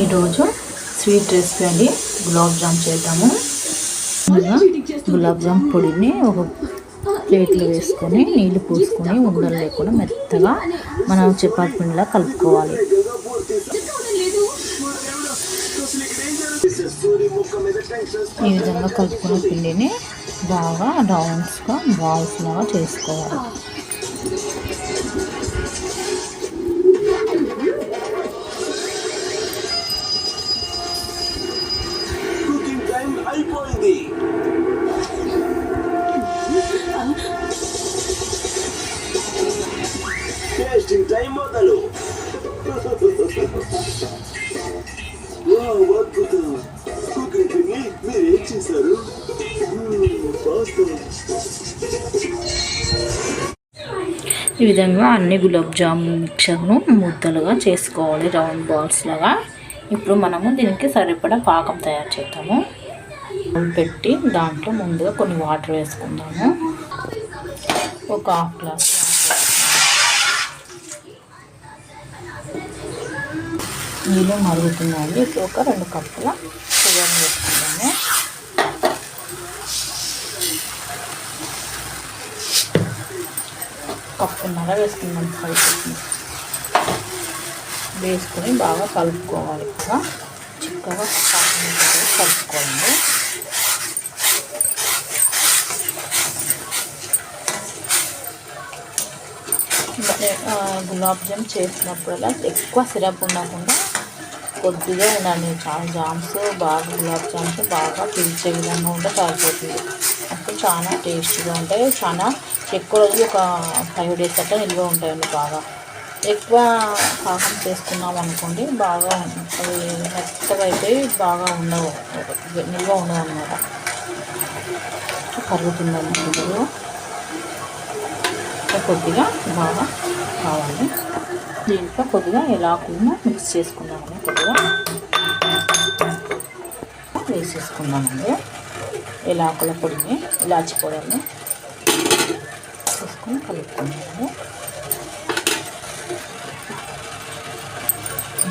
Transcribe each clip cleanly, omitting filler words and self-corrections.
ఈరోజు sweet recipe అండి, గులాబ్ జామ్ చేద్దాము. ముందుగా గులాబ్ జామ్ పొడిని ఒక ప్లేట్లో వేసుకొని నీళ్ళు పోసుకొని ఉండలు లేకుండా మెత్తగా మనం చపాతీ పిండిలా కలుపుకోవాలి. ఈ విధంగా కలుపుకున్న పిండిని బాగా రౌండ్స్గా బాల్స్ లాగా చేసుకోవాలి. టేస్టింగ్ టైం మొదలు. మీరేం చేశారు? ఈ విధంగా అన్ని గులాబ్ జామ్ మిక్చర్ను ముద్దలుగా చేసుకోవాలి, రౌండ్ బాల్స్ లాగా. ఇప్పుడు మనము దీనికి సరిపడా పాకం తయారు చేద్దాము. పెట్టి దాంట్లో ముందుగా కొన్ని వాటర్ వేసుకుందాము. ఒక హాఫ్ గ్లాస్ నీళ్ళు మరుగుతున్నాయి. ఇప్పుడు ఒక 2 కప్పుల షుగర్ వేసుకుందాము. కప్పున్నర వేసుకుందాం. వేసుకొని బాగా కలుపుకోవాలి. చిక్కగా కలుపుకోండి. గులాబ్ జామ్ చేసినప్పుడల్లా ఎక్కువ సిరప్ ఉండకుండా కొద్దిగా ఉండండి. చాలా జామ్స్ బాగా గులాబ్ జామ్స్ బాగా పీల్చే విధంగా ఉంటే సరిపోతుంది. అప్పుడు చాలా టేస్టీగా ఉంటాయి. చాలా ఎక్కువ రోజులు ఒక 5 days అట్లా నిల్వ ఉంటాయండి. బాగా ఎక్కువ పాకం చేసుకున్నాం అనుకోండి, బాగా అవి మెత్తగా అయిపోయి బాగా ఉండవు, నిల్వ ఉండవు అన్నమాట. కరుగుతుందండి. కొద్దిగా బాగా కావాలి. దీంట్లో కొద్దిగా ఇలాకులను మిక్స్ చేసుకున్నామండి. కొద్దిగా వేసేసుకున్నామండి. ఇలాకుల పొడిని, ఇలాచి పొడిని వేసుకొని కలుపుకున్నాము.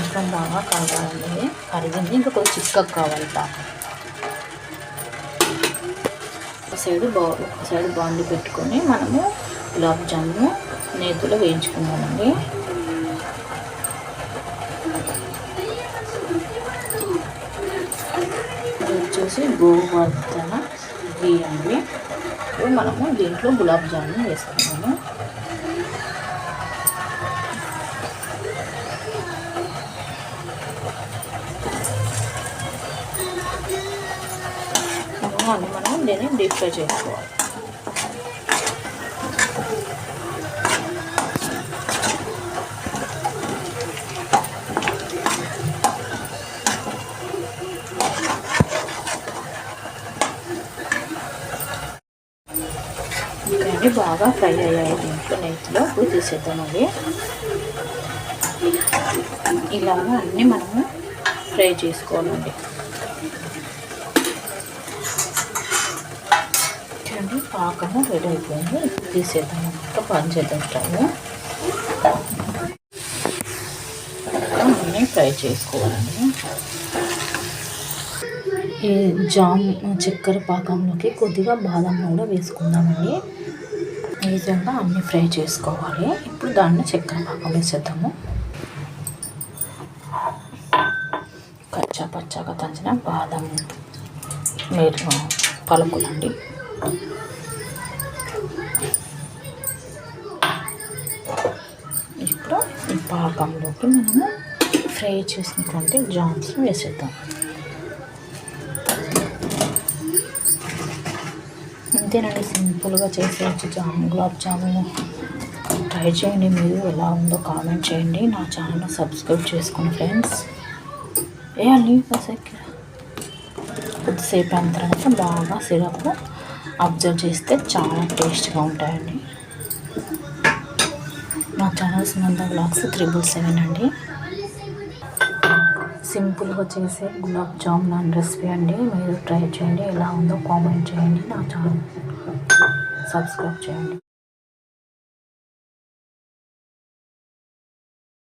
ఇంకా బాగా కలగాలండి. కరిగింది. ఇంకా కొంచెం చిక్కగా కావాలి పాకం. ఒక సైడ్ బాండి పెట్టుకొని మనము గులాబ్ జామును నేతిలో వేయించుకున్నామండి. ఇది వచ్చేసి గోవర్ధన ఘీ అండి. మనము దీంట్లో గులాబ్ జామున్ వేసుకున్నాము. మనం దీన్ని డీప్ ఫ్రై చేసుకోవాలి. ఇవన్నీ బాగా ఫ్రై అయ్యాయి దీంట్లో నేతిలో. ఇప్పుడు తీసేద్దామండి. ఇలాగా అన్నీ మనము ఫ్రై చేసుకోవాలండి. చూడండి, పాకము రెడీ అయిపోయింది. ఇప్పుడు తీసేద్దాము. ఇంకా పని చేద్దాము. అన్నీ ఫ్రై చేసుకోవాలండి. ఈ జామ్ చక్కెర పాకంలోకి కొద్దిగా బాదం కూడా వేసుకుందామండి. ఈ విధంగా అన్నీ ఫ్రై చేసుకోవాలి. ఇప్పుడు దాన్ని చక్కెర పాకం వేసేద్దాము. పచ్చగా దంచిన బాదం పలుకులండి. ఇప్పుడు ఈ పాకంలోకి మనము ఫ్రై చేసినటువంటి జామ్స్ వేసేద్దాం. అంతేనండి, సింపుల్గా చేసేయచ్చు గులాబ్ జామును. ట్రై చేయండి. మీరు ఎలా ఉందో కామెంట్ చేయండి. నా ఛానల్ సబ్స్క్రైబ్ చేసుకోండి ఫ్రెండ్స్. వేయాలి కొద్దిసేపు అయిన తర్వాత బాగా సిరప్ అబ్జర్వ్ చేస్తే చాలా టేస్ట్గా ఉంటాయండి. నా ఛానల్ సునంద వ్లాగ్స్ 777 అండి. సింపుల్గా చేసే గులాబ్ జామున్ రెసిపీ అండి. మీరు ట్రై చేయండి. ఎలా ఉందో కామెంట్ చేయండి. నా ఛానల్ సబ్స్క్రైబ్ చేయండి.